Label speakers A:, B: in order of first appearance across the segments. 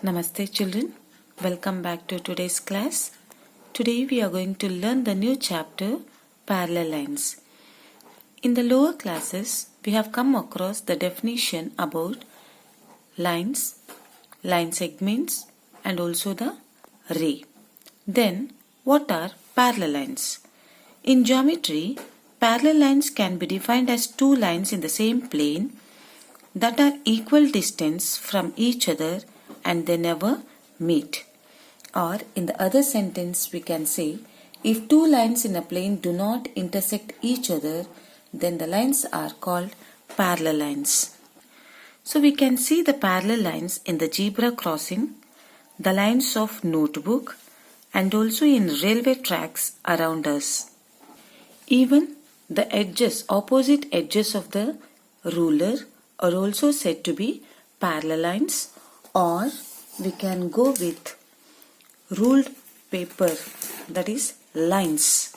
A: Namaste children, welcome back to today's class. Today we are going to learn the new chapter parallel lines. In the lower classes we have come across the definition about lines, line segments and also the ray. Then what are parallel lines? In geometry, parallel lines can be defined as two lines in the same plane that are equal distance from each other and they never meet. Or in the other sentence we can say, if two lines in a plane do not intersect each other, then the lines are called parallel lines. So we can see the parallel lines in the zebra crossing, the lines of notebook and also in railway tracks around us. Even the edges, opposite edges of the ruler are also said to be parallel lines, or we can go with ruled paper, that is lines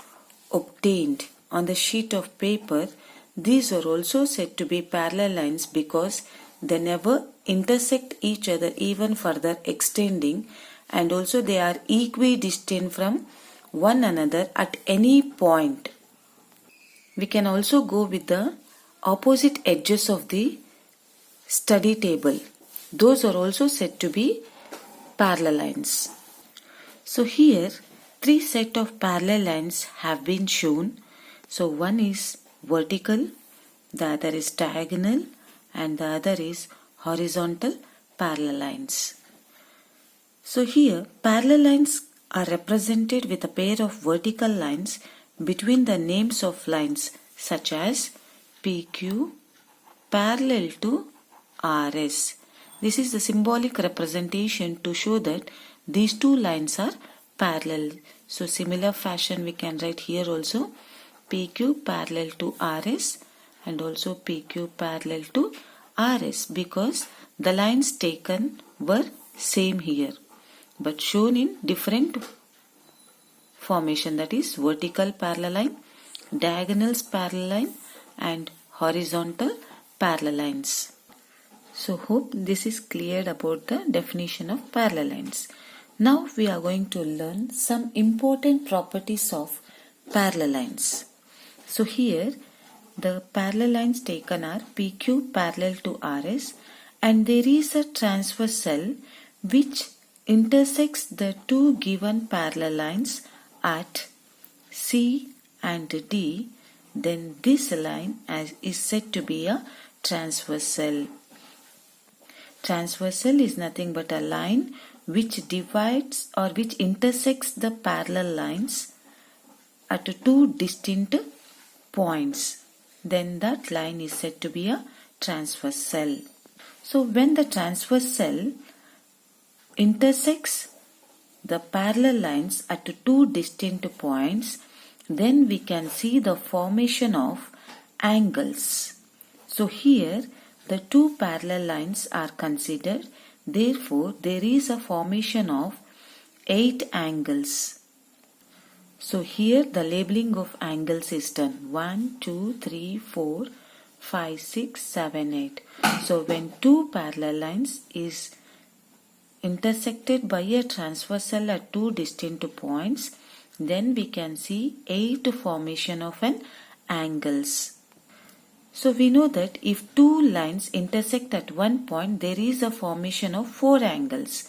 A: obtained on the sheet of paper. These are also said to be parallel lines because they never intersect each other, even further extending, and also they are equidistant from one another at any point. We can also go with the opposite edges of the study table. Those are also said to be parallel lines. So here three set of parallel lines have been shown. So one is vertical, the other is diagonal and the other is horizontal parallel lines. So here parallel lines are represented with a pair of vertical lines between the names of lines such as PQ parallel to RS. This is the symbolic representation to show that these two lines are parallel. So similar fashion we can write here also PQ parallel to RS and also PQ parallel to RS, because the lines taken were same here but shown in different formation, that is vertical parallel line, diagonals parallel line and horizontal parallel lines. So hope this is cleared about the definition of parallel lines. Now we are going to learn some important properties of parallel lines. So here the parallel lines taken are PQ parallel to RS and there is a transversal which intersects the two given parallel lines at C and D. Then this line is said to be a transversal. Transversal is nothing but a line which divides or which intersects the parallel lines at two distinct points. Then that line is said to be a transversal. So when the transversal intersects the parallel lines at two distinct points, then we can see the formation of angles. So here the two parallel lines are considered. Therefore, there is a formation of 8 angles. So here the labeling of angles is done. 1, 2, 3, 4, 5, 6, 7, 8. So when two parallel lines is intersected by a transversal at two distinct points, then we can see 8 formation of an angles. So we know that if two lines intersect at one point, there is a formation of 4 angles.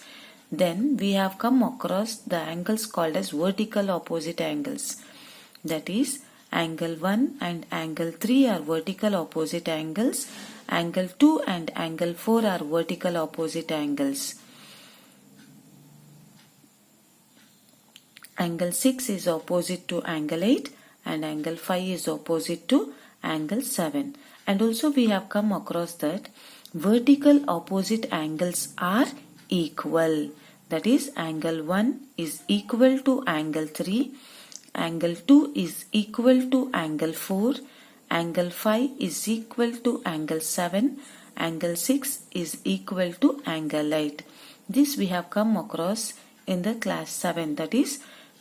A: Then we have come across the angles called as vertical opposite angles. That is, angle 1 and angle 3 are vertical opposite angles. Angle 2 and angle 4 are vertical opposite angles. Angle 6 is opposite to angle 8 and angle 5 is opposite to angle 7. And also we have come across that vertical opposite angles are equal. That is, angle 1 is equal to angle 3, angle 2 is equal to angle 4, angle 5 is equal to angle 7, angle 6 is equal to angle 8. This we have come across in the class 7, that is,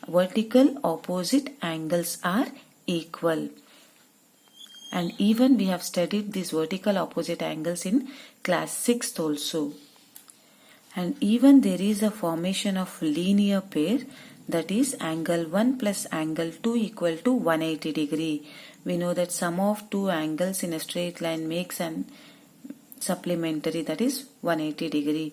A: vertical opposite angles are equal. And even we have studied these vertical opposite angles in class 6th also. And even there is a formation of linear pair, that is angle 1 plus angle 2 equal to 180 degree. We know that sum of two angles in a straight line makes an supplementary, that is 180 degree.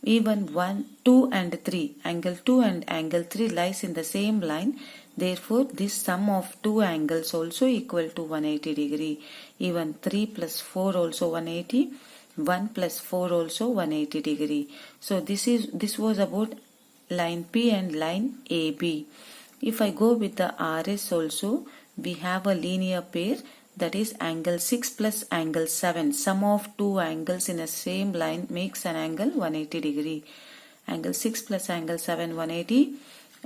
A: Even 1, 2 and 3, angle 2 and angle 3 lies in the same line. Therefore, this sum of two angles also equal to 180 degree. Even 3 plus 4 also 180, 1 plus 4 also 180 degree. So this was about line P and line AB. If I go with the RS also, we have a linear pair, that is angle 6 plus angle 7. Sum of two angles in the same line makes an angle 180 degree. Angle 6 plus angle 7 180,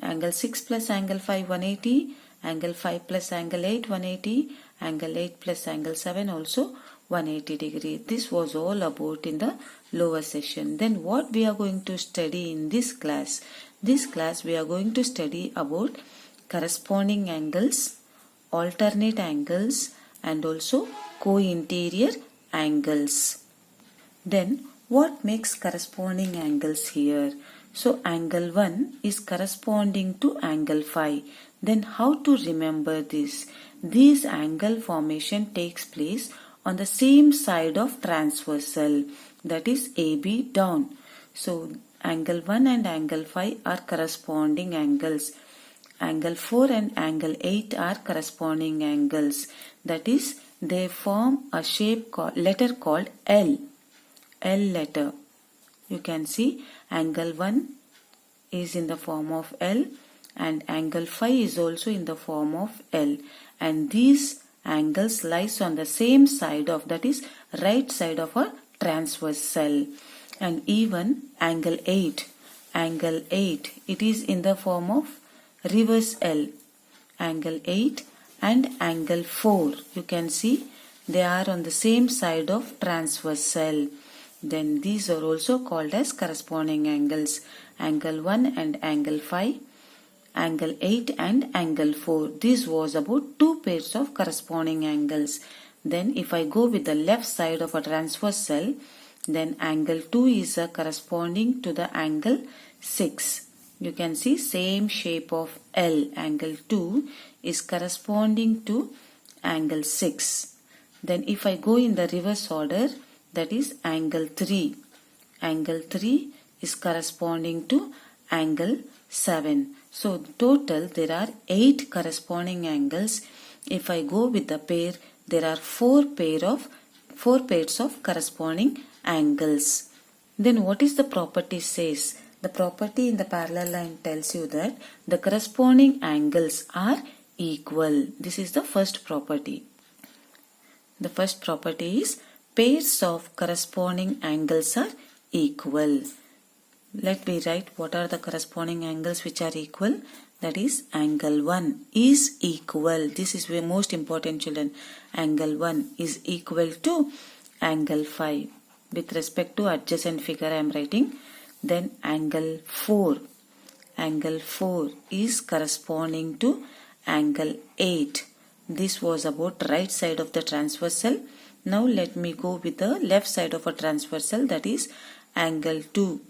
A: angle 6 plus angle 5 180, angle 5 plus angle 8 180, angle 8 plus angle 7 also 180 degree. This was all about in the lower session. Then what we are going to study in this class? This class we are going to study about corresponding angles, alternate angles, and also co-interior angles. Then what makes corresponding angles here? So angle 1 is corresponding to angle 5. Then how to remember this? This angle formation takes place on the same side of transversal, that is AB down. So angle 1 and angle 5 are corresponding angles. Angle 4 and angle 8 are corresponding angles. That is, they form a letter called L. L letter. You can see angle 1 is in the form of L and angle 5 is also in the form of L. And these angles lies on the same side of, that is, right side of a transversal. And even angle 8, it is in the form of reverse L. Angle 8 and angle 4, you can see they are on the same side of transversal. Then these are also called as corresponding angles. Angle 1 and angle 5, angle 8 and angle 4. This was about two pairs of corresponding angles. Then if I go with the left side of a transversal, then angle 2 is corresponding to the angle 6. You can see same shape of L. Angle 2 is corresponding to angle 6. Then if I go in the reverse order, that is angle 3. Angle 3 is corresponding to angle 7. So total there are 8 corresponding angles. If I go with the pair, there are 4 pairs of corresponding angles. Then what is the property says? The property in the parallel line tells you that the corresponding angles are equal. This is the first property. The first property is pairs of corresponding angles are equal. Let me write what are the corresponding angles which are equal. That is angle 1 is equal. This is the most important, children. Angle 1 is equal to angle 5. With respect to adjacent figure I am writing. Then angle 4 is corresponding to angle 8. This was about right side of the transversal. Now let me go with the left side of a transversal, that is angle 2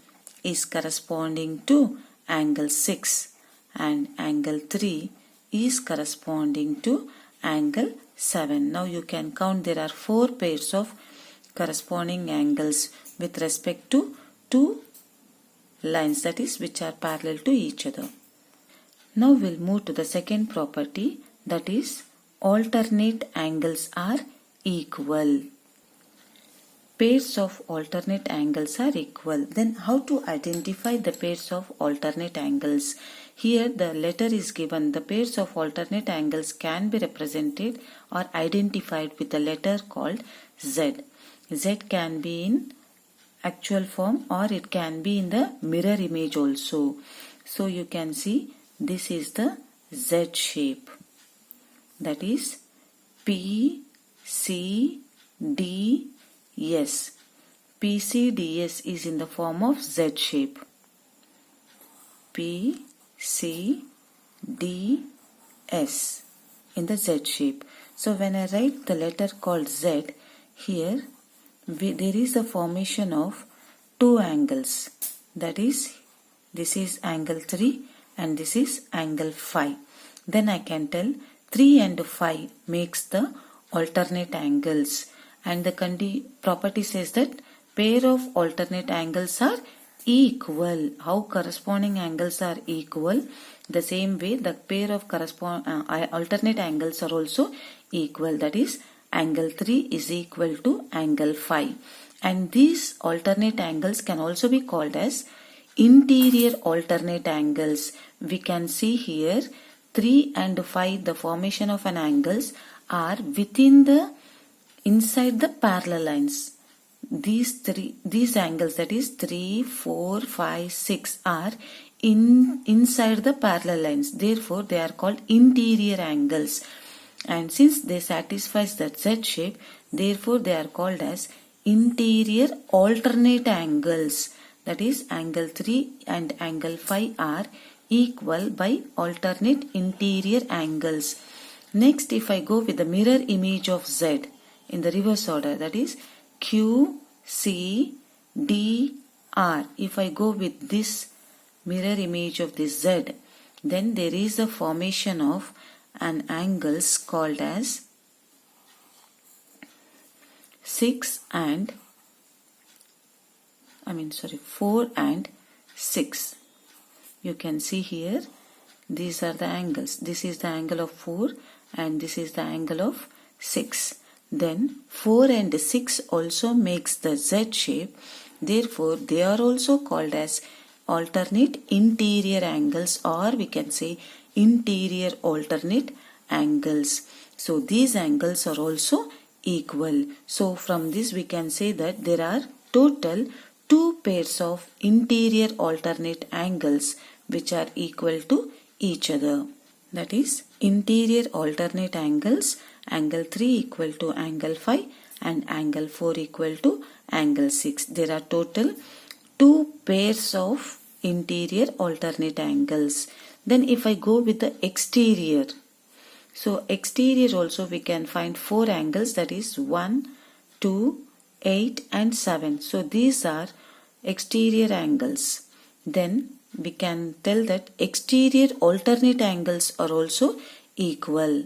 A: is corresponding to angle 6 and angle 3 is corresponding to angle 7. Now you can count there are 4 pairs of corresponding angles with respect to two lines, that is which are parallel to each other. Now we'll move to the second property, that is alternate angles are equal. Pairs of alternate angles are equal. Then how to identify the pairs of alternate angles? Here the letter is given. The pairs of alternate angles can be represented or identified with a letter called Z. Z can be in actual form or it can be in the mirror image also. So you can see this is the Z shape. That is P, C, D, S. PCDS is in the form of Z shape. P, C, D, S in the Z shape. So when I write the letter called Z, here there is a formation of two angles. that is, this is angle 3 and this is angle 5. Then I can tell 3 and 5 makes the alternate angles, and the property says that pair of alternate angles are equal. How corresponding angles are equal, the same way the pair of alternate angles are also equal, that is angle 3 is equal to angle 5. And these alternate angles can also be called as interior alternate angles. We can see here 3 and 5, the formation of an angles are inside the parallel lines. These angles, that is 3, 4, 5, 6 are inside the parallel lines. Therefore, they are called interior angles. And since they satisfy the Z shape, therefore they are called as interior alternate angles. That is, angle 3 and angle 5 are equal by alternate interior angles. Next, if I go with the mirror image of Z in the reverse order, that is Q, C, D, R. If I go with this mirror image of this Z, then there is a formation of an angles called as 4 and 6. You can see here, these are the angles. This is the angle of 4 and this is the angle of 6. Then 4 and 6 also makes the Z shape. Therefore, they are also called as alternate interior angles, or we can say interior alternate angles. So these angles are also equal. So from this we can say that there are total 2 pairs of interior alternate angles which are equal to each other. That is, interior alternate angles, angle 3 equal to angle 5 and angle 4 equal to angle 6. There are total 2 pairs of interior alternate angles. Then if I go with the exterior, so exterior also we can find 4 angles, that is 1, 2, 8 and 7. So these are exterior angles. Then we can tell that exterior alternate angles are also equal.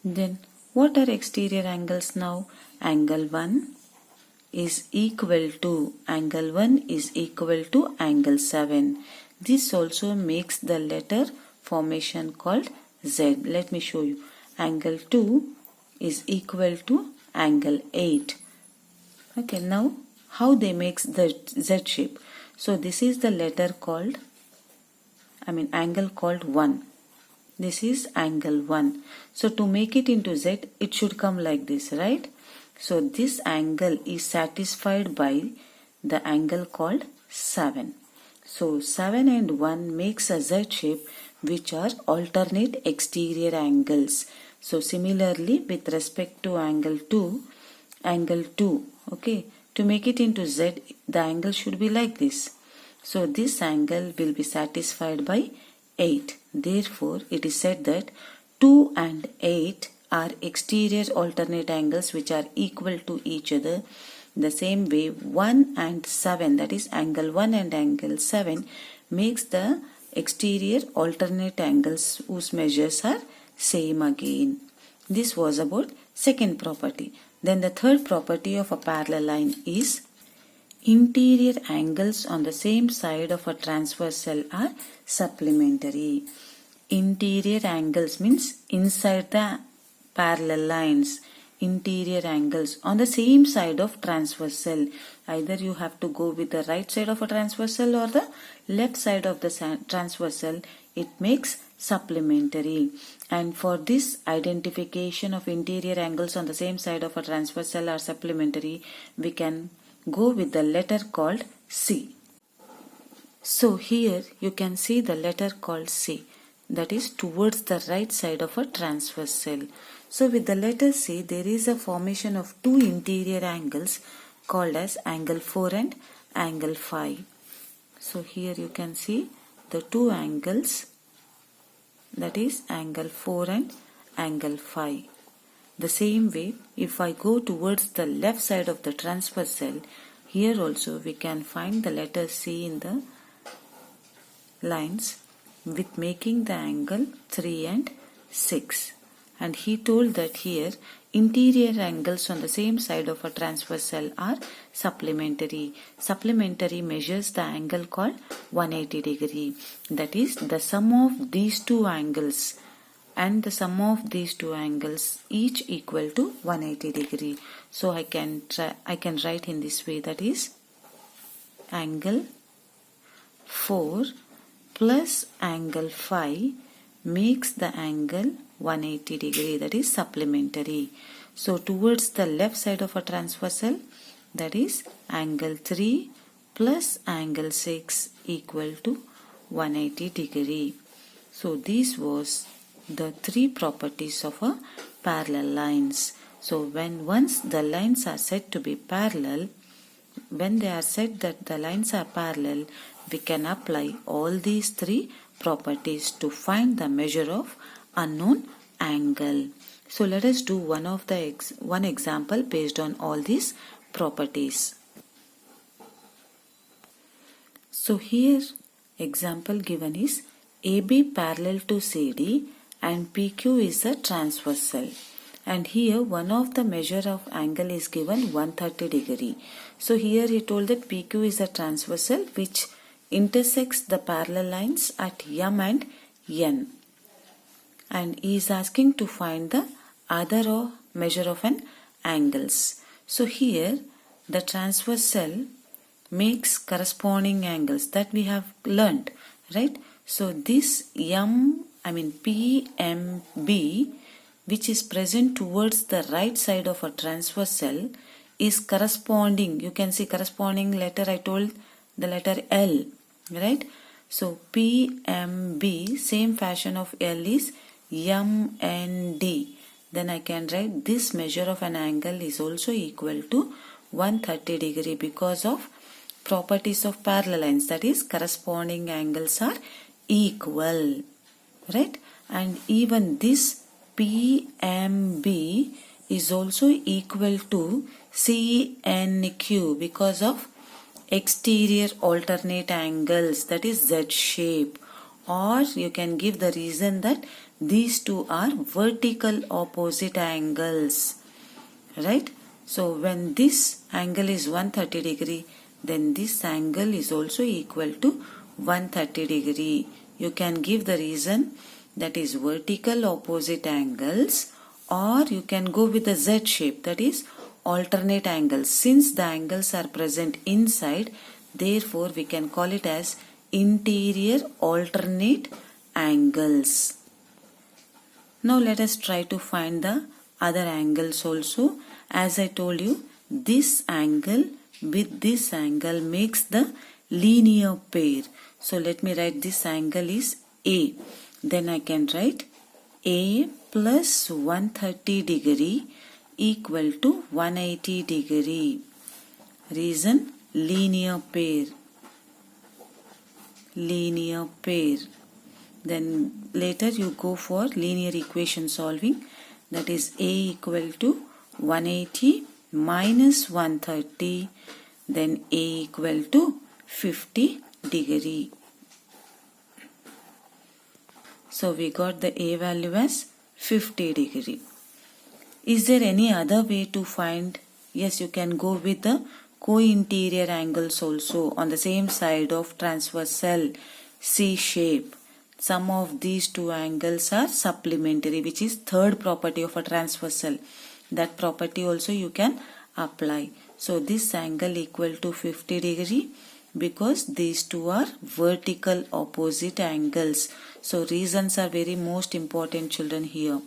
A: Then what are exterior angles now? Angle 1 is equal to angle 7. This also makes the letter formation called Z. Let me show you. Angle 2 is equal to angle 8. Okay, now how they makes the Z shape? So this is the letter called, angle called 1. This is angle 1. So to make it into Z, it should come like this, right? So this angle is satisfied by the angle called 7. So 7 and 1 makes a Z shape, which are alternate exterior angles. So similarly with respect to angle 2, okay, to make it into Z, the angle should be like this. So this angle will be satisfied by 8. Therefore, it is said that 2 and 8 are exterior alternate angles which are equal to each other. The same way 1 and 7, that is angle 1 and angle 7, makes the exterior alternate angles whose measures are same again. This was about second property. Then the third property of a parallel line is interior angles on the same side of a transversal are supplementary. Interior angles means inside the parallel lines. Interior angles on the same side of transversal. Either you have to go with the right side of a transversal or the left side of the transversal. It makes supplementary. And for this identification of interior angles on the same side of a transversal are supplementary, we can go with the letter called C. So here you can see the letter called C, that is towards the right side of a transversal. So with the letter C, there is a formation of 2 interior angles called as angle 4 and angle 5. So here you can see the 2 angles, that is angle 4 and angle 5. The same way, if I go towards the left side of the transversal, here also we can find the letter C in the lines with making the angle 3 and 6. And he told that here interior angles on the same side of a transversal are supplementary. Supplementary measures the angle called 180 degree. That is, the sum of these two angles and the sum of these two angles each equal to 180 degree. So I can write in this way, that is angle 4 plus angle 5 makes the angle 180 degree, that is supplementary. So towards the left side of a transversal, that is angle 3 plus angle 6 equal to 180 degree. So this was the three properties of a parallel lines. So once the lines are said to be parallel, when they are said that the lines are parallel, we can apply all these three properties to find the measure of unknown angle. So let us do one example based on all these properties. So here example given is AB parallel to CD and PQ is a transversal. And here one of the measure of angle is given 130 degree. So here he told that PQ is a transversal which intersects the parallel lines at M and N. And he is asking to find the other measure of an angles. So here the transversal makes corresponding angles that we have learnt, right? So this PMB which is present towards the right side of a transversal is corresponding. You can see corresponding letter, I told the letter L, right? So PMB, same fashion of L is MND. Then I can write this measure of an angle is also equal to 130 degree because of properties of parallel lines, that is corresponding angles are equal, right? And even this PMB is also equal to CNQ because of exterior alternate angles, that is Z shape. Or you can give the reason that these two are vertical opposite angles, right? So when this angle is 130 degree, then this angle is also equal to 130 degree. You can give the reason that is vertical opposite angles, or you can go with the Z shape, that is alternate angles. Since the angles are present inside, therefore we can call it as interior alternate angles. Now let us try to find the other angles also. As I told you, this angle with this angle makes the linear pair. So let me write this angle is A. Then I can write A plus 130 degree equal to 180 degree. Reason, linear pair. Linear pair. Then later you go for linear equation solving, that is A equal to 180 minus 130, then A equal to 50 degree. So we got the A value as 50 degree. Is there any other way to find? Yes, you can go with the co-interior angles also on the same side of transversal C shape. Some of these two angles are supplementary, which is third property of a transversal. That property also you can apply. So this angle equal to 50 degree because these two are vertical opposite angles. So reasons are very most important, children, here.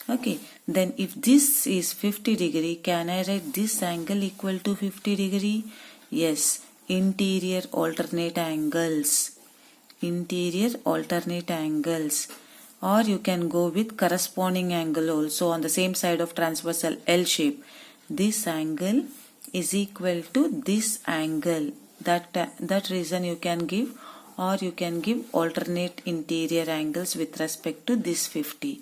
A: Okay, then if this is 50 degree, can I write this angle equal to 50 degree? Yes, interior alternate angles. Interior alternate angles. Or you can go with corresponding angle also on the same side of transversal L shape. This angle is equal to this angle. That reason you can give, or you can give alternate interior angles with respect to this 50.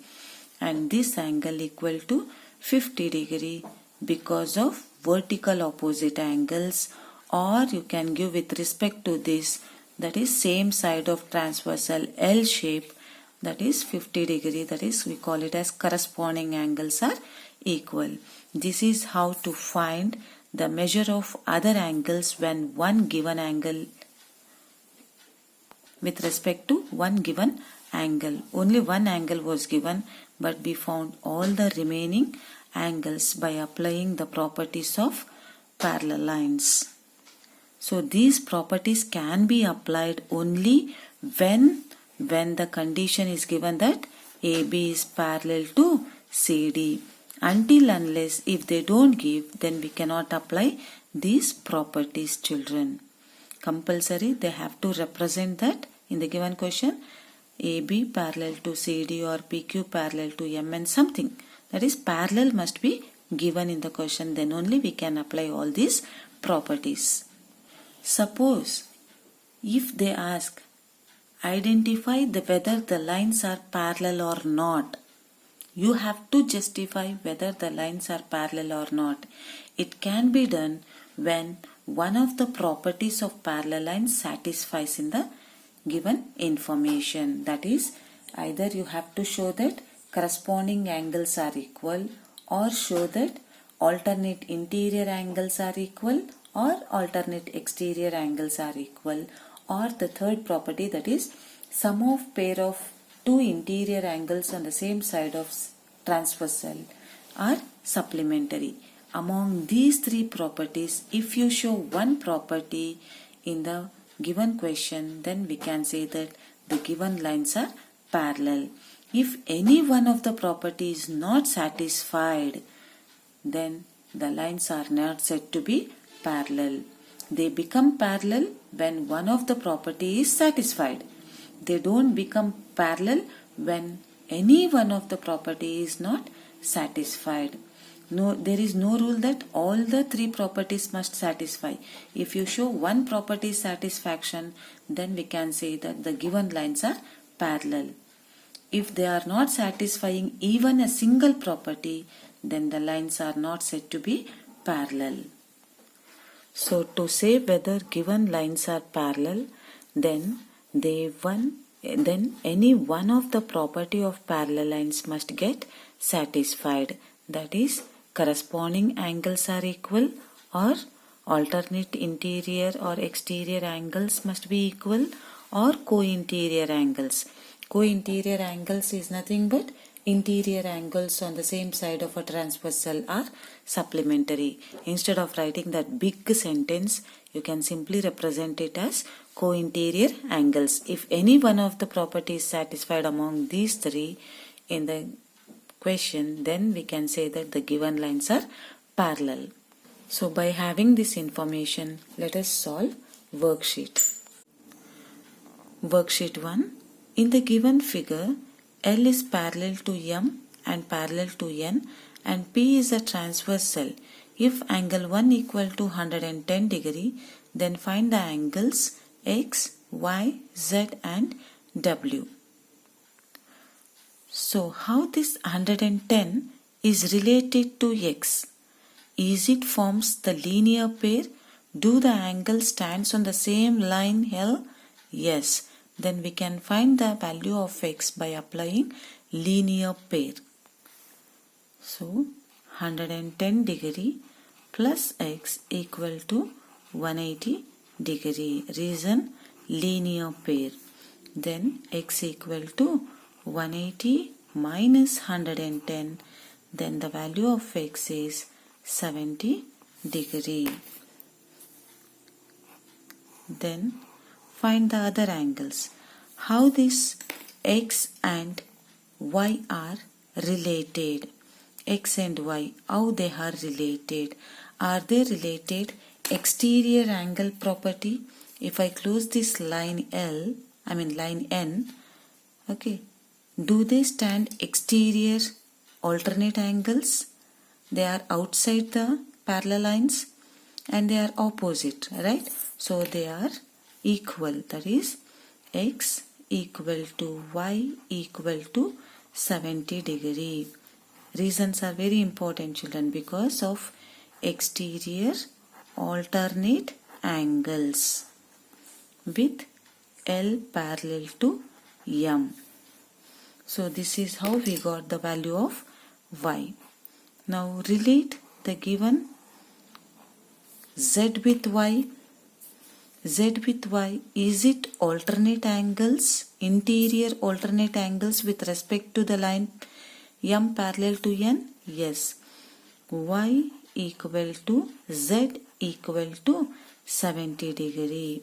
A: And this angle equal to 50 degree because of vertical opposite angles, or you can give with respect to this, that is same side of transversal L shape, that is 50 degree, that is we call it as corresponding angles are equal. This is how to find the measure of other angles when one given angle with respect to one given angle. Only one angle was given, but we found all the remaining angles by applying the properties of parallel lines. So these properties can be applied only when the condition is given that AB is parallel to CD. Until unless if they don't give, then we cannot apply these properties, children. Compulsory they have to represent that in the given question, AB parallel to CD or PQ parallel to MN something. That is parallel must be given in the question, then only we can apply all these properties. Suppose if they ask identify whether the lines are parallel or not, you have to justify whether the lines are parallel or not. It can be done when one of the properties of parallel lines satisfies in the given information. That is, either you have to show that corresponding angles are equal, or show that alternate interior angles are equal, or alternate exterior angles are equal, or the third property, that is sum of pair of two interior angles on the same side of transversal are supplementary. Among these three properties, if you show one property in the given question, then we can say that the given lines are parallel. If any one of the properties is not satisfied, then the lines are not said to be parallel. They become parallel when one of the property is satisfied. They don't become parallel when any one of the property is not satisfied. No, there is no rule that all the three properties must satisfy. If you show one property satisfaction, then we can say that the given lines are parallel. If they are not satisfying even a single property, then the lines are not said to be parallel. So to say whether given lines are parallel, then any one of the property of parallel lines must get satisfied. That is, corresponding angles are equal, or alternate interior or exterior angles must be equal, or co-interior angles. Co-interior angles is nothing but interior angles on the same side of a transversal are supplementary. Instead of writing that big sentence, you can simply represent it as co-interior angles. If any one of the properties is satisfied among these three in the question, then we can say that the given lines are parallel. So by having this information, let us solve worksheet. Worksheet 1. In the given figure, L is parallel to M and parallel to N, and P is a transversal. If angle 1 equal to 110 degree, then find the angles X, Y, Z and W. So how this 110 is related to X? Is it forms the linear pair? Do the angle stands on the same line L? Yes. Then we can find the value of X by applying linear pair. So 110 degree plus X equal to 180 degree. Reason linear pair. Then X equal to 180 minus 110. Then the value of X is 70 degree. Then find the other angles. How this X and Y are related. X and Y, how they are related. Are they related exterior angle property? If I close this line line N, okay, do they stand exterior alternate angles? They are outside the parallel lines and they are opposite, right? So they are equal, that is X equal to Y equal to 70 degree. Reasons are very important, children, because of exterior alternate angles with L parallel to M. So this is how we got the value of y. Now relate the given z with y. Z with y, is it alternate angles, interior alternate angles with respect to the line M parallel to N? Yes. Y equal to Z equal to 70 degree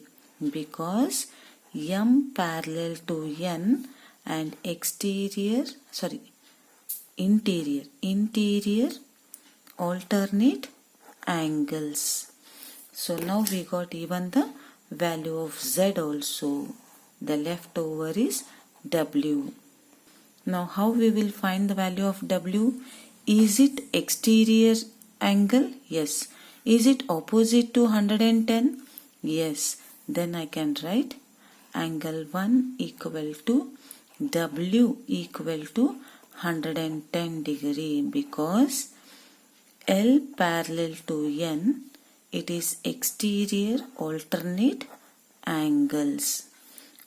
A: because M parallel to N and interior alternate angles. So now we got even the value of Z also. The leftover is W. Now how we will find the value of W? Is it exterior angle? Yes. Is it opposite to 110? Yes. Then I can write angle 1 equal to W equal to 110 degree because L parallel to N, it is exterior alternate angles.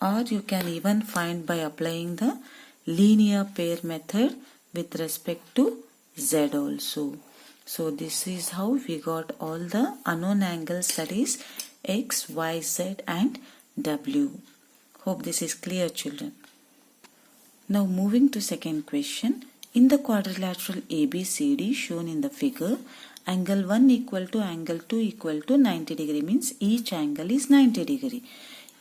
A: Or you can even find by applying the linear pair method with respect to Z also. So this is how we got all the unknown angles, that is X, Y, Z and W. Hope this is clear, children. Now moving to second question. In the quadrilateral ABCD shown in the figure, angle 1 equal to angle 2 equal to 90 degree means each angle is 90 degree.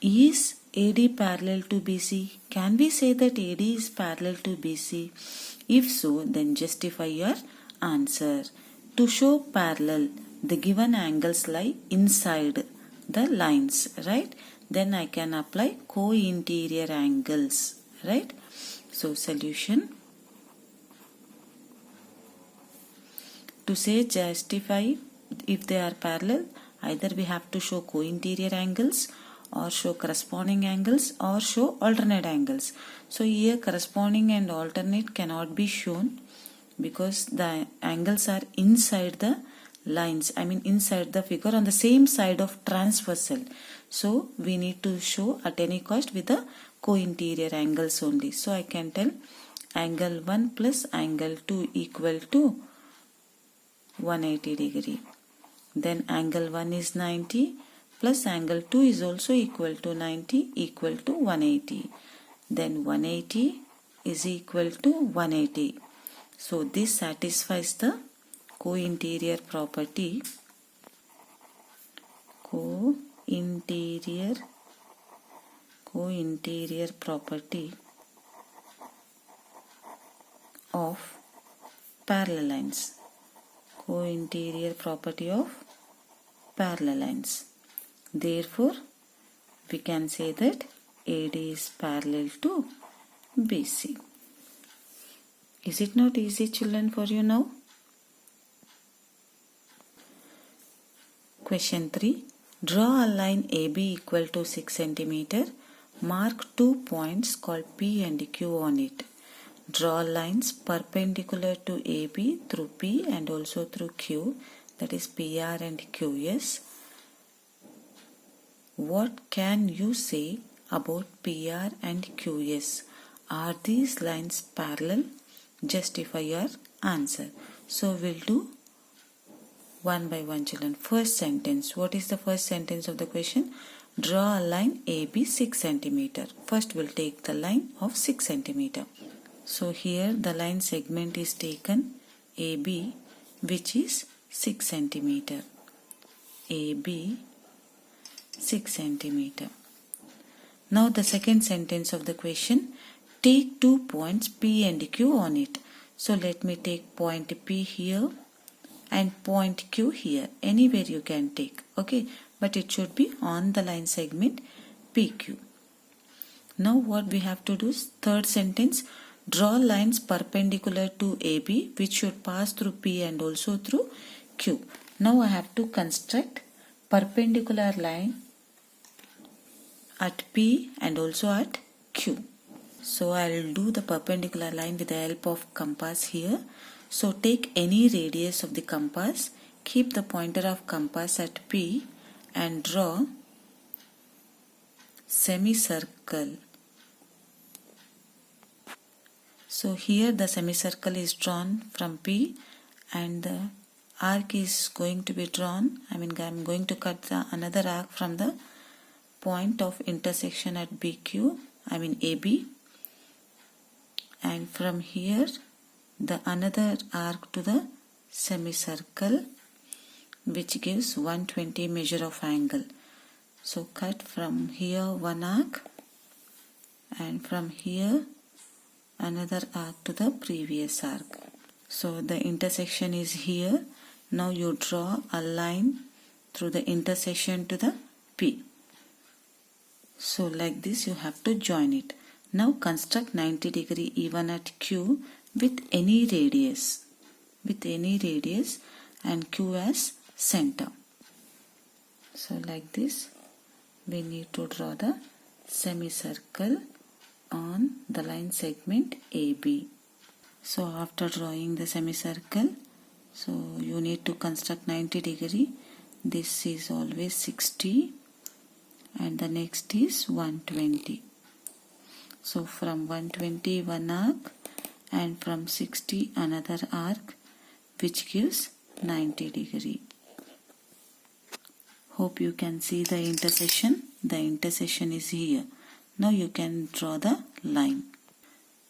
A: Is AD parallel to BC? Can we say that AD is parallel to BC? If so, then justify your answer. To show parallel, the given angles lie inside the lines, right? Then I can apply co-interior angles, right? So solution. To say justify if they are parallel, either we have to show co-interior angles or show corresponding angles or show alternate angles. So here corresponding and alternate cannot be shown because the angles are inside the lines, inside the figure on the same side of transversal. So we need to show at any cost with the co-interior angles only. So I can tell angle 1 plus angle 2 equal to 180 degree. Then angle 1 is 90 plus angle 2 is also equal to 90 equal to 180. Then 180 is equal to 180. So this satisfies the co-interior property. Co-interior property of parallel lines. Co-interior property of parallel lines. Therefore, we can say that AD is parallel to BC. Is it not easy, children, for you now? Question 3. Draw a line AB equal to 6 cm. Mark 2 points called P and Q on it. Draw lines perpendicular to AB through P and also through Q, that is PR and QS. What can you say about PR and QS? Are these lines parallel? Justify your answer. So we'll do one by one, children. First sentence. What is the first sentence of the question? Draw a line AB 6 cm. First we'll take the line of 6 cm. So here the line segment is taken AB, which is 6 cm. AB 6 cm. Now the second sentence of the question. Take 2 points P and Q on it. So let me take point P here and point Q here. Anywhere you can take. Okay. But it should be on the line segment PQ. Now what we have to do is third sentence. Draw lines perpendicular to AB which should pass through P and also through Q. Now I have to construct perpendicular line at P and also at Q. So I will do the perpendicular line with the help of compass here. So take any radius of the compass, keep the pointer of compass at P and draw semicircle. So here the semicircle is drawn from P and the arc is going to be drawn. I'm going to cut another arc from the point of intersection at BQ, AB, and from here the another arc to the semicircle, which gives 120 measure of angle. So cut from here one arc and from here another arc to the previous arc. So the intersection is here. Now you draw a line through the intersection to the P. So like this you have to join it. Now construct 90 degree even at Q with any radius. And Q as center. So like this we need to draw the semicircle on the line segment AB. So after drawing the semicircle, so you need to construct 90 degree. This is always 60 and the next is 120. So from 120 one arc and from 60 another arc, which gives 90 degree. Hope you can see the intersection. The intersection is here. Now you can draw the line.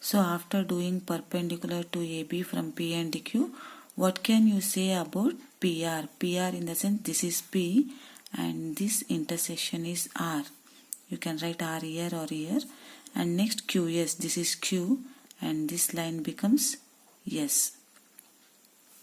A: So after doing perpendicular to AB from P and Q, what can you say about PR? PR in the sense this is P and this intersection is R. You can write R here or here. And next QS, this is Q and this line becomes S.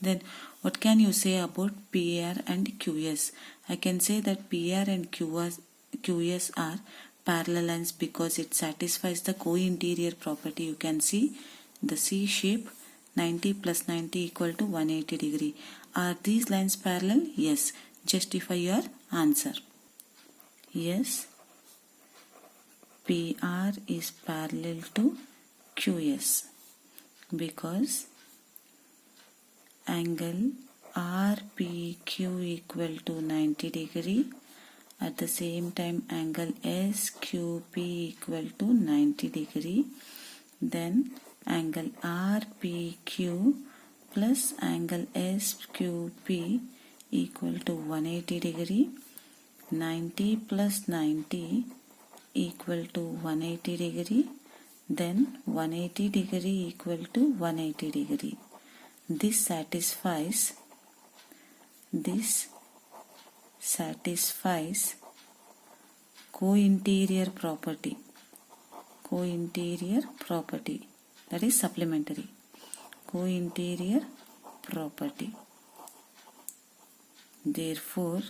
A: Then what can you say about PR and QS? I can say that PR and QS are parallel lines because it satisfies the co-interior property. You can see the C shape 90 plus 90 equal to 180 degree. Are these lines parallel? Yes. Justify your answer. Yes. PR is parallel to QS because angle RPQ equal to 90 degree. At the same time angle SQP equal to 90 degree. Then angle RPQ plus angle SQP equal to 180 degree. 90 plus 90 equal to 180 degree. Then 180 degree equal to 180 degree. This satisfies co-interior property. That is supplementary. Co-interior property. Therefore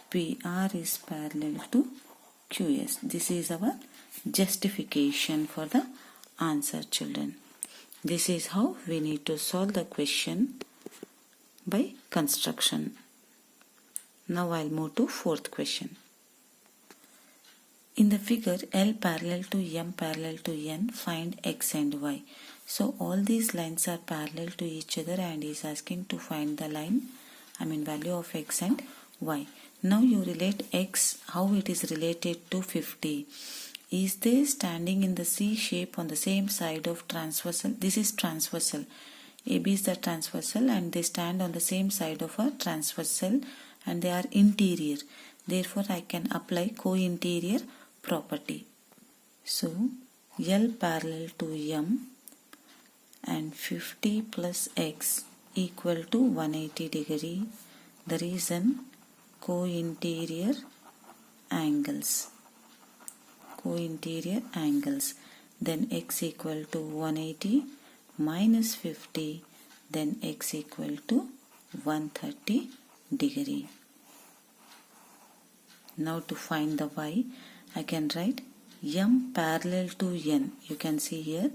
A: PR is parallel to QS. This is our justification for the answer, children. This is how we need to solve the question by construction. Now I'll move to fourth question. In the figure L parallel to M parallel to N, find X and Y. So all these lines are parallel to each other and is asking to find the line, value of X and Y. Now you relate X, how it is related to 50. Is they standing in the C shape on the same side of transversal? This is transversal. AB is the transversal and they stand on the same side of a transversal and they are interior. Therefore I can apply co-interior property. So L parallel to M and 50 plus X equal to 180 degree. The reason co-interior angles. Then X equal to 180 minus 50, then X equal to 130 degree. Now to find the Y, I can write M parallel to N. You can see here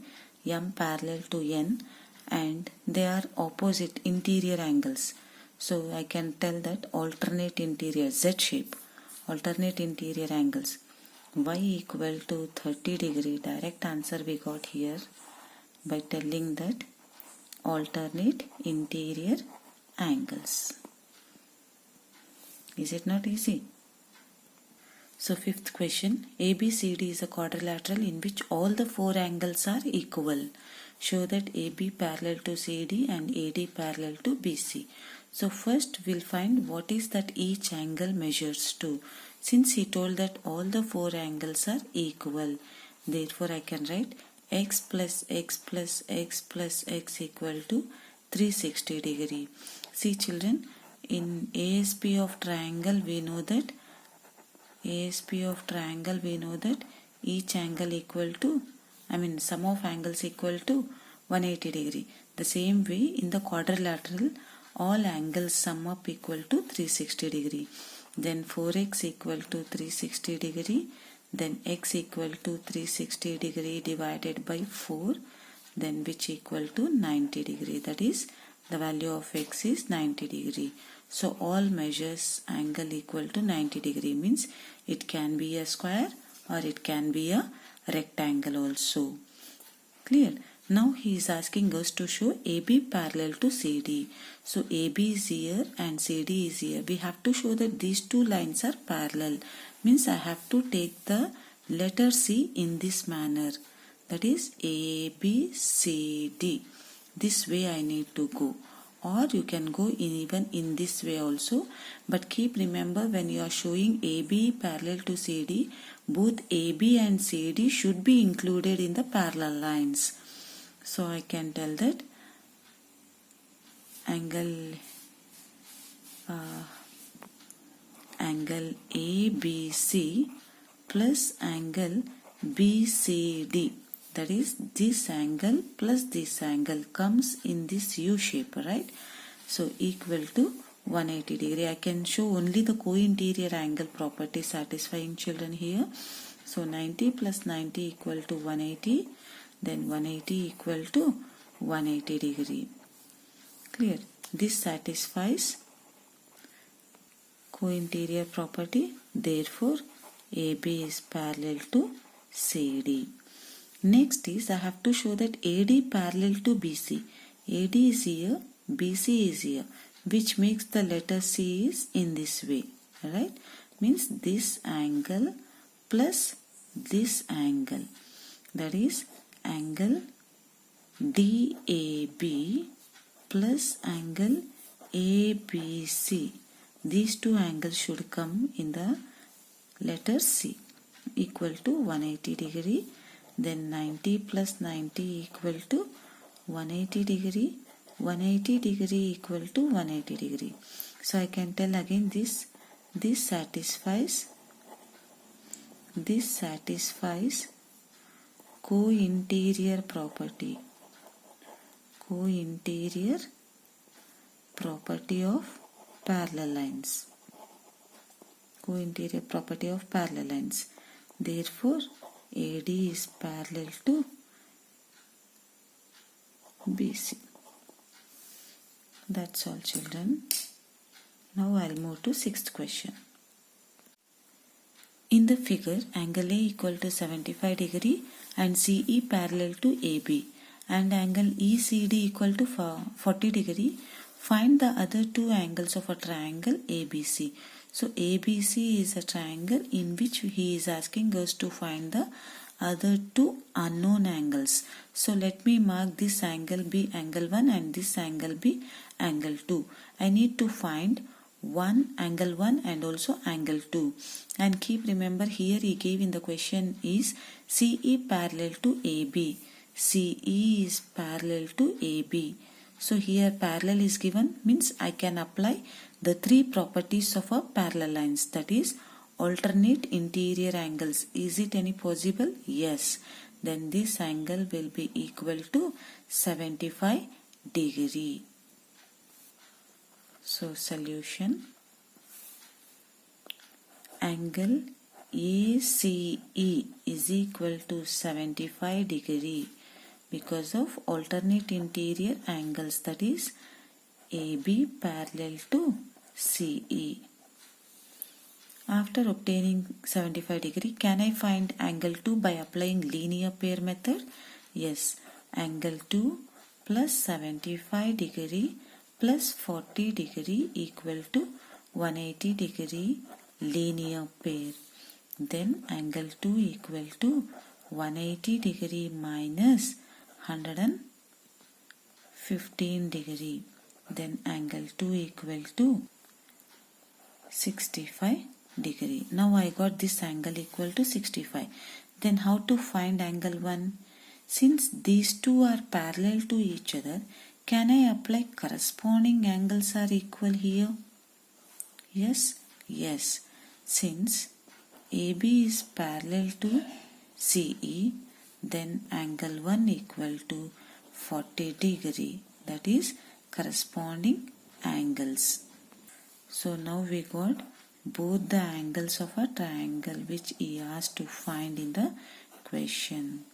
A: M parallel to N and they are opposite interior angles. So I can tell that alternate interior Z shape, alternate interior angles. Y equal to 30 degree. Direct answer we got here by telling that alternate interior angles. Is it not easy? So fifth question, ABCD is a quadrilateral in which all the four angles are equal. Show that AB parallel to CD and AD parallel to BC. So first we'll find what is that each angle measures to. Since he told that all the four angles are equal, therefore I can write x plus x plus x plus x equal to 360 degree. See children, in ASP of triangle we know that each angle equal to, sum of angles equal to 180 degree. The same way in the quadrilateral, all angles sum up equal to 360 degree. Then 4x equal to 360 degree. Then x equal to 360 degree divided by 4. Then which equal to 90 degree. That is, the value of x is 90 degree. So all measures angle equal to 90 degree means it can be a square or it can be a rectangle also. Clear? Now he is asking us to show AB parallel to CD. So AB is here and CD is here. We have to show that these two lines are parallel. Means I have to take the letter C in this manner. That is ABCD. This way I need to go. Or you can go even in this way also. But keep remember, when you are showing AB parallel to CD, both AB and CD should be included in the parallel lines. So I can tell that angle ABC plus angle BCD, that is this angle plus this angle comes in this U shape, right? So equal to 180 degree. I can show only the co-interior angle property satisfying children here. So 90 plus 90 equal to 180. Then 180 equal to 180 degree. Clear? This satisfies co-interior property. Therefore, AB is parallel to CD. Next is I have to show that AD parallel to BC. AD is here, BC is here, which makes the letter C is in this way. Right? Means this angle plus this angle. That is angle DAB plus angle ABC. These two angles should come in the letter C, equal to 180 degree. Then 90 plus 90 equal to 180 degree. 180 degree equal to 180 degree. So I can tell again this satisfies co-interior property. Co-interior property of parallel lines. Co-interior property of parallel lines. Therefore, AD is parallel to BC. That's all children. Now I'll move to sixth question. In the figure, angle A equal to 75 degree and CE parallel to AB and angle ECD equal to 40 degree. Find the other two angles of a triangle ABC. So ABC is a triangle in which he is asking us to find the other two unknown angles. So let me mark this angle be angle 1 and this angle be angle 2. I need to find angle 1 and also angle 2. And keep remember here he gave in the question is CE parallel to AB. CE is parallel to AB. So here parallel is given means I can apply the three properties of a parallel lines, that is alternate interior angles. Is it any possible? Yes. Then this angle will be equal to 75 degree. So solution, angle ACE is equal to 75 degree because of alternate interior angles, that is AB parallel to CE. After obtaining 75 degree, can I find angle 2 by applying linear pair method? Yes. Angle 2 plus 75 degree plus 40 degree equal to 180 degree linear pair. Then angle 2 equal to 180 degree minus 115 degree. Then angle 2 equal to 65 degree. Now I got this angle equal to 65. Then how to find angle 1? Since these two are parallel to each other, can I apply corresponding angles are equal here? Yes, yes. Since AB is parallel to CE, then angle 1 equal to 40 degree. That is corresponding angles. So now we got both the angles of a triangle which he asked to find in the question.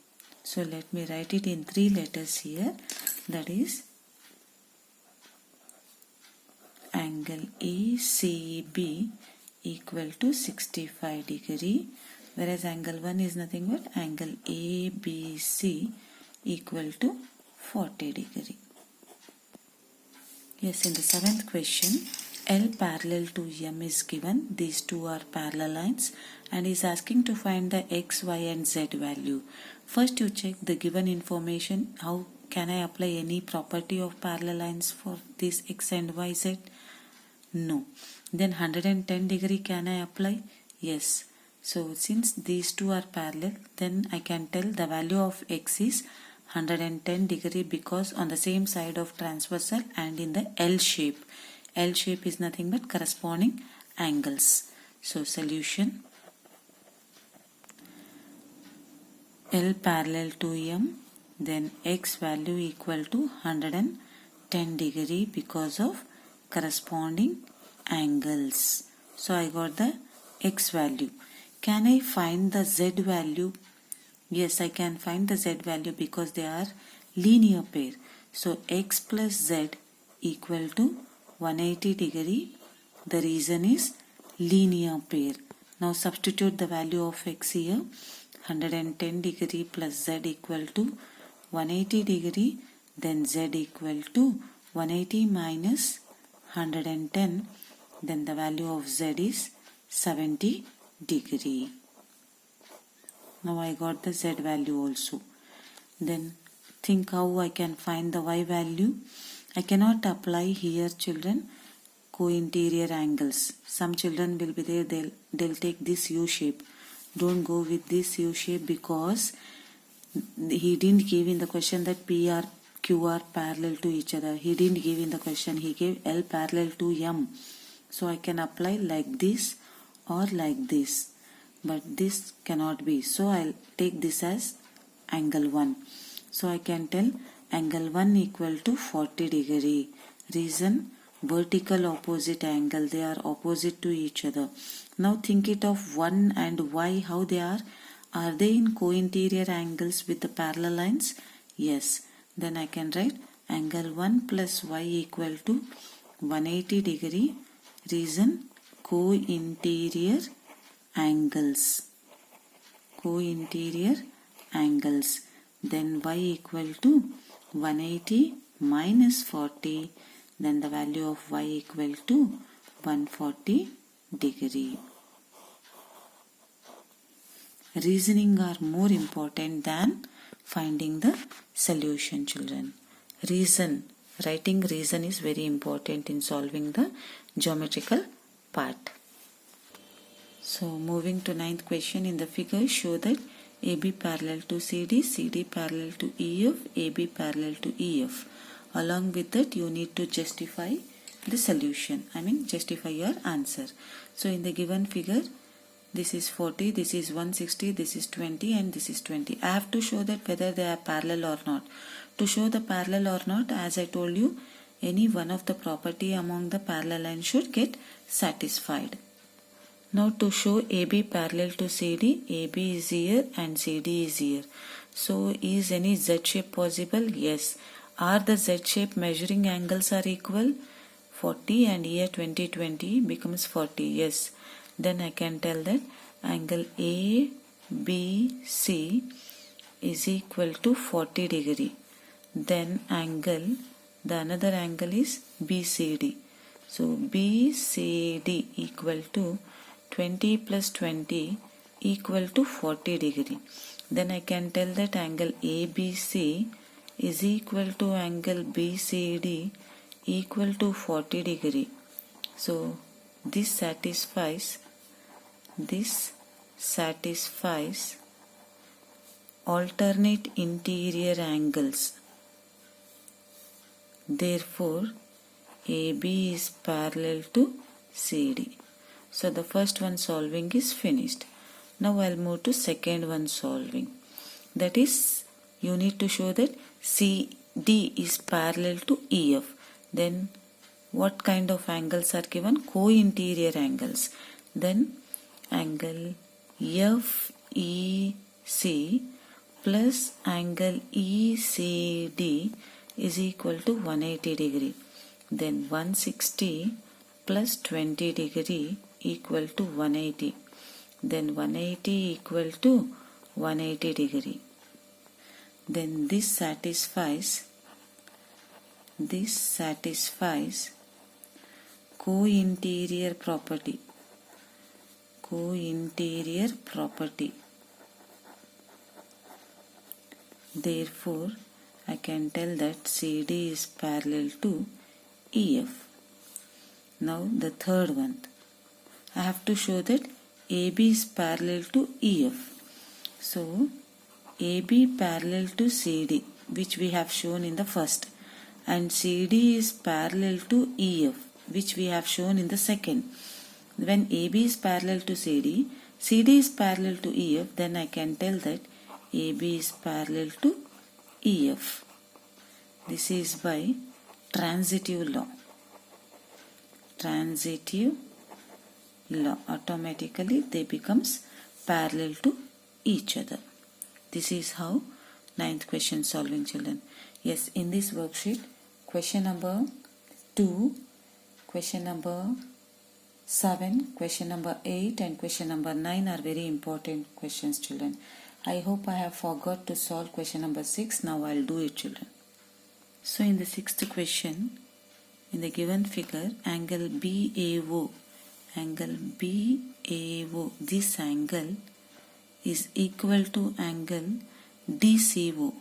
A: So let me write it in 3 letters here. That is angle ACB equal to 65 degree, whereas angle 1 is nothing but angle ABC equal to 40 degree. Yes, in the 7th question, L parallel to M is given. These two are parallel lines and is asking to find the X, Y and Z value. First you check the given information. How can I apply any property of parallel lines for this X and Y, Z? No. Then 110 degree can I apply? Yes. So since these two are parallel, then I can tell the value of X is 110 degree because on the same side of transversal and in the L shape. L shape is nothing but corresponding angles. So solution, L parallel to M, then X value equal to 110 degree because of corresponding angles. So I got the X value. Can I find the Z value? Yes, I can find the Z value because they are linear pair. So X plus Z equal to 180 degree. The reason is linear pair. Now substitute the value of X here. 110 degree plus Z equal to 180 degree. Then Z equal to 180 minus 110. Then the value of Z is 70 degree. Now I got the Z value also. Then think how I can find the Y value. I cannot apply here, children, co-interior angles. Some children will be there, they'll take this U shape. Don't go with this U shape because he didn't give in the question that P or Q are parallel to each other. He didn't give in the question. He gave L parallel to M. So I can apply like this or like this. But this cannot be. So I'll take this as angle 1. So I can tell angle 1 equal to 40 degree. Reason, vertical opposite angle. They are opposite to each other. Now think it of 1 and Y, how they are. Are they in co-interior angles with the parallel lines? Yes. Then I can write angle 1 plus Y equal to 180 degree. Reason, co-interior angles. Co-interior angles. Then Y equal to 180 minus 40. Then the value of Y equal to 140 degree. Reasoning are more important than finding the solution, children. Reason, writing reason is very important in solving the geometrical part. So moving to 9th question, in the figure show that AB parallel to CD, CD parallel to EF, AB parallel to EF. Along with that you need to justify the solution. Justify your answer. So in the given figure, this is 40, this is 160, this is 20 and this is 20. I have to show that whether they are parallel or not. To show the parallel or not, as I told you, any one of the property among the parallel lines should get satisfied. Now to show AB parallel to CD, AB is here and CD is here. So is any Z shape possible? Yes. Are the Z shape measuring angles are equal? 40 and here 20 becomes 40. Yes. Then I can tell that angle ABC is equal to 40 degree. Then angle, the another angle is BCD. So BCD equal to 20 plus 20 equal to 40 degree. Then I can tell that angle ABC is equal to angle BCD equal to 40 degree. So this satisfies alternate interior angles. Therefore AB is parallel to CD. So the first one solving is finished. Now I'll move to second one solving. That is, you need to show that CD is parallel to EF. Then what kind of angles are given? Co-interior angles. Then angle FEC plus angle ECD is equal to 180 degree. Then 160 plus 20 degree equal to 180. Then 180 equal to 180 degree. Then this satisfies co-interior property. Therefore I can tell that CD is parallel to EF. Now the third one, I have to show that AB is parallel to EF. So AB parallel to CD, which we have shown in the first, and CD is parallel to EF, which we have shown in the second. When AB is parallel to CD, CD is parallel to EF, then I can tell that AB is parallel to EF. This is by transitive law. Automatically they becomes parallel to each other. This is how 9th question solving, children. Yes, in this worksheet, question number 2, question number 7, question number 8 and question number 9 are very important questions, children. I hope I have forgot to solve question number 6. Now I'll do it, children. So in the 6th question, in the given figure, angle BAO, this angle is equal to angle DCO.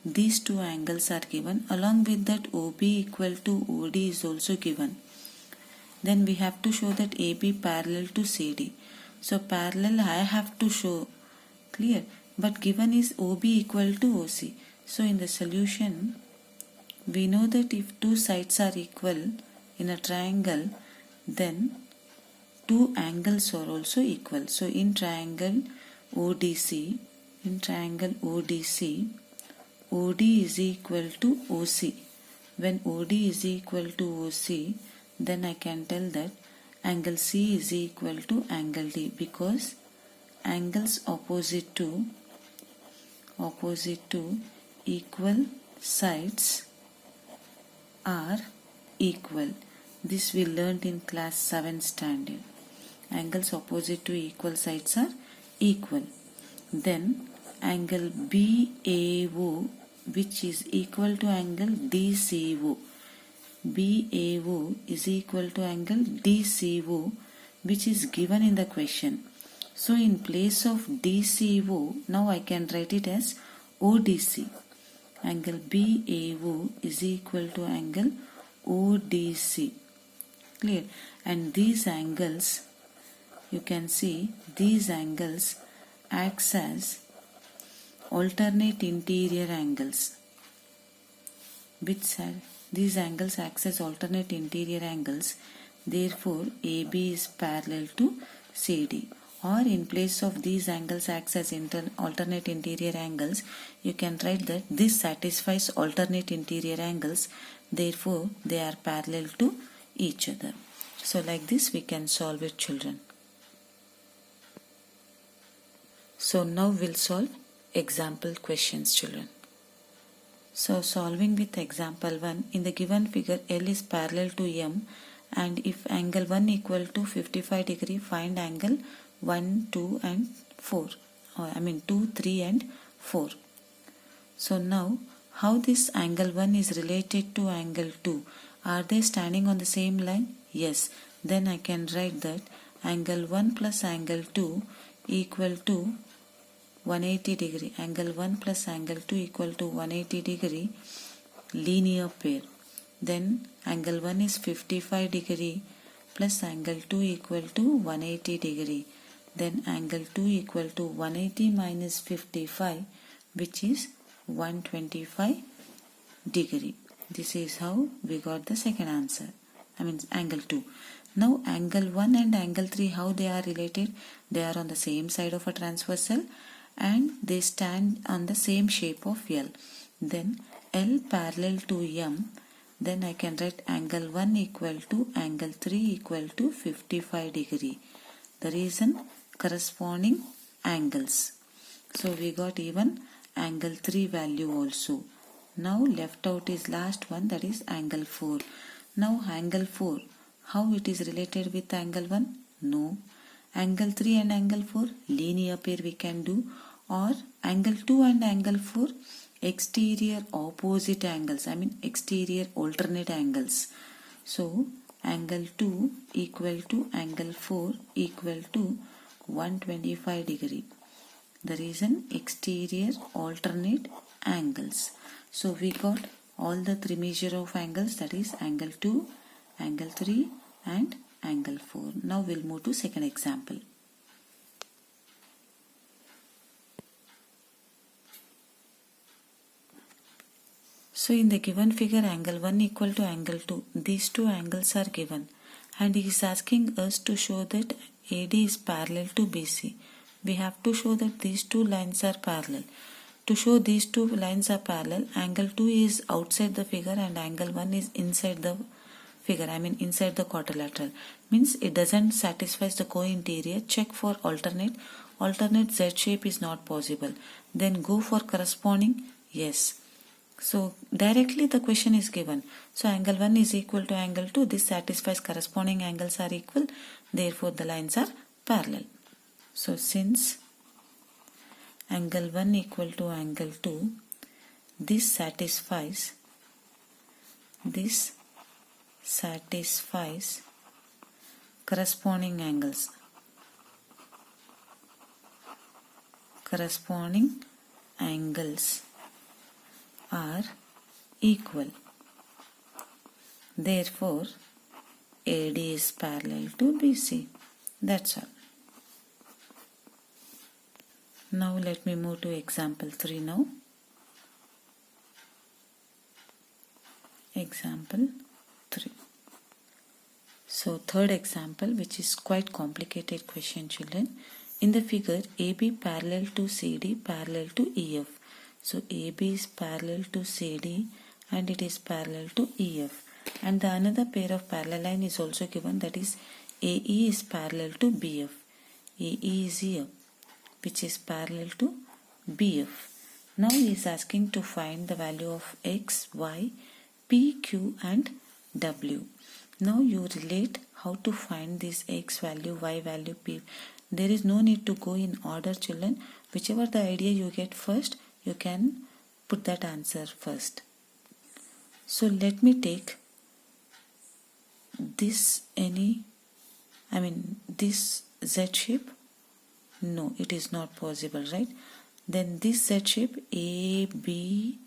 A: These two angles are given. Along with that, OB equal to OD is also given. Then we have to show that AB parallel to CD. So parallel I have to show, clear, but given is OB equal to OC. So in the solution, we know that if two sides are equal in a triangle, then two angles are also equal. So in triangle ODC, OD is equal to OC. When OD is equal to OC, then I can tell that angle C is equal to angle D, because angles opposite to equal sides are equal. This we learned in class 7 standard. Angles opposite to equal sides are equal. Then angle BAO, which is equal to angle DCO. BAO is equal to angle DCO, which is given in the question. So in place of DCO, now I can write it as ODC. Angle BAO is equal to angle ODC. Clear? And these angles, you can see these angles acts as alternate interior angles. These angles acts as alternate interior angles. Therefore AB is parallel to CD. Or in place of these angles acts as alternate interior angles, you can write that this satisfies alternate interior angles. Therefore they are parallel to each other. So like this we can solve it, children. So now we'll solve example questions, children. So solving with example 1, in the given figure L is parallel to M, and if angle 1 equal to 55 degree, find angle 1, 2 and 4. 2, 3 and 4. So now how this angle 1 is related to angle 2? Are they standing on the same line? Yes. Then I can write that angle 1 plus angle 2 equal to 180 degree. Angle 1 plus angle 2 equal to 180 degree linear pair. Then angle 1 is 55 degree plus angle 2 equal to 180 degree. Then angle 2 equal to 180 minus 55, which is 125 degree. This is how we got the second answer. Angle 2. Now angle 1 and angle 3, how they are related? They are on the same side of a transversal and they stand on the same shape of L. Then L parallel to M. Then I can write angle 1 equal to angle 3 equal to 55 degree. The reason, corresponding angles. So we got even angle 3 value also. Now left out is last one, that is angle 4. Now angle 4, how it is related with angle 1? No. Angle 3 and angle 4 linear pair we can do, or angle 2 and angle 4 exterior opposite angles, exterior alternate angles. So angle 2 equal to angle 4 equal to 125 degree. The reason, exterior alternate angles. So we got all the three measure of angles, that is angle 2, angle 3 and angle 4. Now we'll move to second example. So in the given figure, angle 1 equal to angle 2. These two angles are given and he is asking us to show that AD is parallel to BC. We have to show that these two lines are parallel. To show these two lines are parallel, angle 2 is outside the figure and angle 1 is inside the figure, inside the quadrilateral. Means it doesn't satisfy the co-interior. Check for alternate. Alternate Z shape is not possible. Then go for corresponding. Yes. So directly the question is given. So angle 1 is equal to angle 2. This satisfies corresponding angles are equal. Therefore the lines are parallel. So since angle 1 equal to angle 2, this satisfies corresponding angles. Corresponding angles are equal. Therefore AD is parallel to BC. That's all. Now let me move to example 3 now. Example 3. So third example, which is quite complicated question, children. In the figure, AB parallel to CD parallel to EF. So AB is parallel to CD and it is parallel to EF. And the another pair of parallel line is also given, that is AE is parallel to BF. AE is here, which is parallel to BF. Now he is asking to find the value of X, Y, P, Q and W. Now you relate how to find this X value, Y value, P. There is no need to go in order, children. Whichever the idea you get first, you can put that answer first. So let me take this this Z shape. No, it is not possible, right? Then this Z shape, A, B,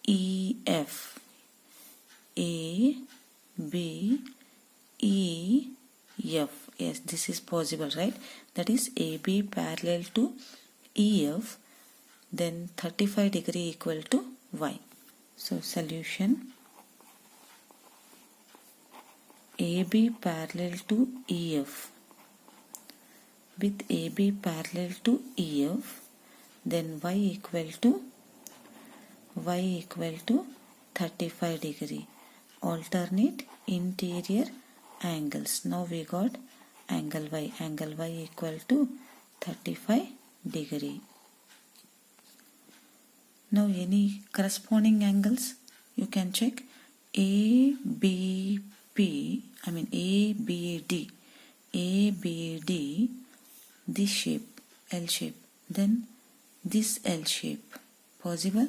A: E, F. A, B, E, F. Yes, this is possible, right? That is AB parallel to EF. Then 35 degree equal to Y. So solution, AB parallel to EF. With AB parallel to EF, then Y equal to 35 degree. Alternate interior angles. Now we got angle Y. Angle Y equal to 35 degree. Now any corresponding angles you can check. ABD, this shape, L shape, then this L shape. Possible?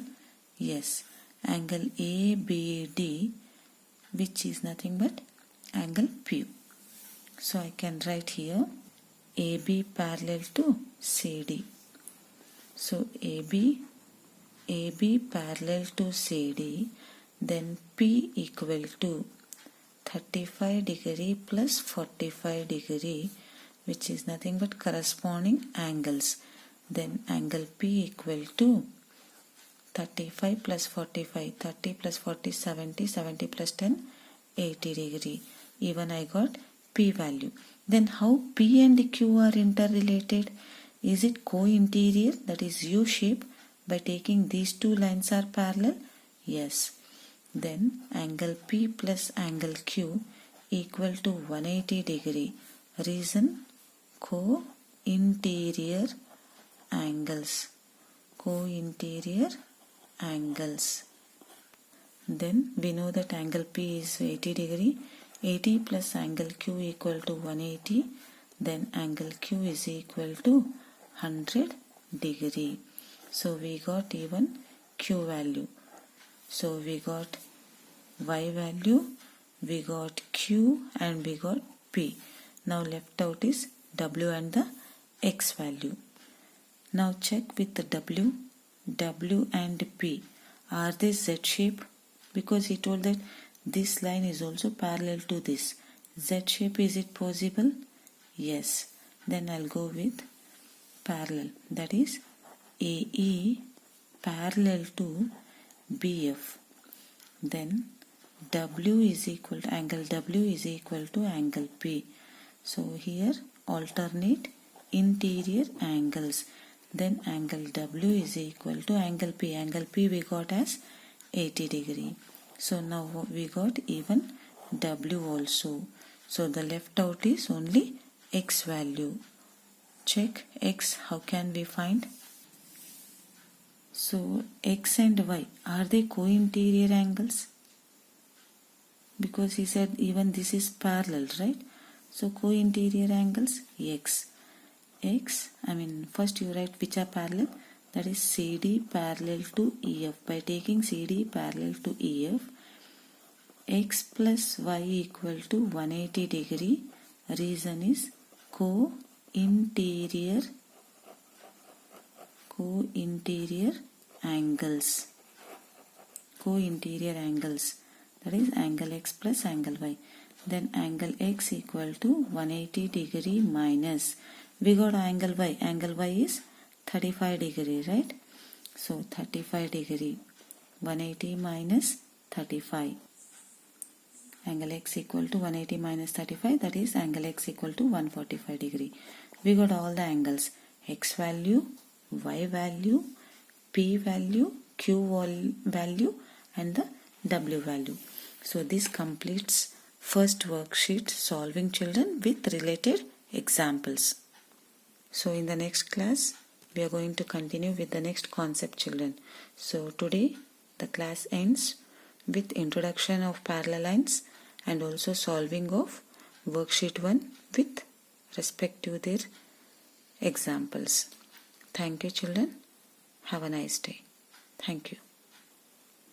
A: Yes. Angle ABD which is nothing but angle P. So I can write here AB parallel to CD. So AB parallel to CD, then P equal to 35 degree plus 45 degree, which is nothing but corresponding angles. Then angle P equal to 35 plus 45, 30 plus 40, 70, 70 plus 10, 80 degree. Even I got P value. Then how P and Q are interrelated? Is it co-interior, that is U shape, by taking these two lines are parallel? Yes. Then angle P plus angle Q equal to 180 degree. Reason? Co-interior angles. Co-interior angles. Then we know that angle P is 80 degree. 80 plus angle Q equal to 180. Then angle Q is equal to 100 degree. So we got even Q value. So we got Y value, we got Q, and we got P. Now left out is W and the X value. Now check with the W and P. Are they Z shape? Because he told that this line is also parallel to this. Z shape, is it possible? Yes. Then I'll go with parallel. That is AE parallel to BF. Then W is equal to angle W is equal to angle P. So here alternate interior angles. Then angle W is equal to angle P. Angle P we got as 80 degree. So now we got even W also. So the left out is only X value. Check X, how can we find? So X and Y, are they co-interior angles? Because he said even this is parallel, right? So co-interior angles, X. First you write which are parallel. That is CD parallel to EF. By taking CD parallel to EF, X plus Y equal to 180 degree. Reason is co-interior angles. Co-interior angles. That is angle X plus angle Y. Then angle X equal to 180 degree minus. We got angle Y. Angle Y is 35 degree, right? So 35 degree. 180 minus 35. Angle X equal to 180 minus 35. That is angle X equal to 145 degree. We got all the angles. X value, Y value, P value, Q value, and the W value. So this completes first worksheet solving, children, with related examples. So in the next class we are going to continue with the next concept, children. So today the class ends with introduction of parallel lines and also solving of worksheet 1 with respect to their examples. Thank you, children. Have a nice day. Thank you.